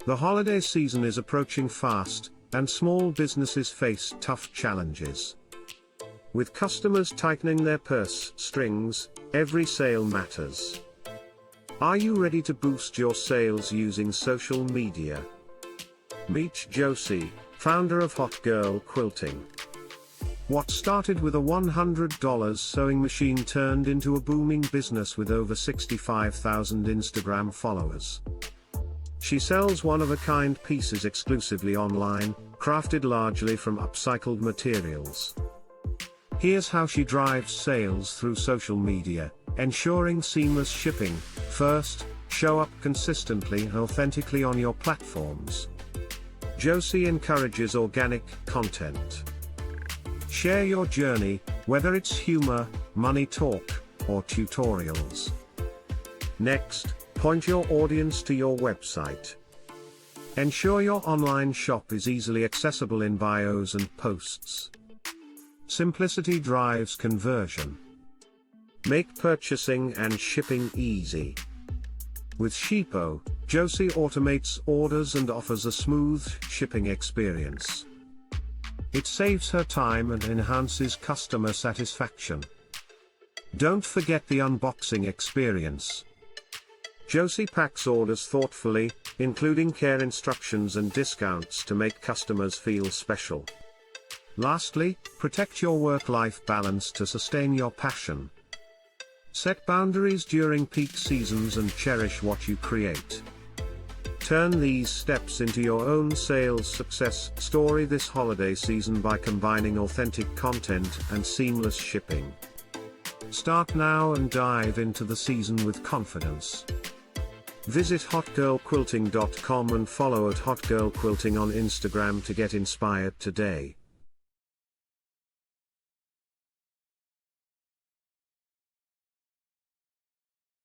The holiday season is approaching fast, and small businesses face tough challenges. With customers tightening their purse strings, every sale matters. Are you ready to boost your sales using social media? Meet Josey, founder of Hot Girl Quilting. What started with a $100 sewing machine turned into a booming business with over 65,000 Instagram followers. She sells one-of-a-kind pieces exclusively online, crafted largely from upcycled materials. Here's how she drives sales through social media, ensuring seamless shipping. First, show up consistently and authentically on your platforms. Josey encourages organic content. Share your journey, whether it's humor, money talk, or tutorials. Next, point your audience to your website. Ensure your online shop is easily accessible in bios and posts. Simplicity drives conversion. Make purchasing and shipping easy. With Shippo, Josey automates orders and offers a smooth shipping experience. It saves her time and enhances customer satisfaction. Don't forget the unboxing experience. Josey packs orders thoughtfully, including care instructions and discounts to make customers feel special. Lastly, protect your work-life balance to sustain your passion. Set boundaries during peak seasons and cherish what you create. Turn these steps into your own sales success story this holiday season by combining authentic content and seamless shipping. Start now and dive into the season with confidence. Visit hotgirlquilting.com and follow @hotgirlquilting on Instagram to get inspired today.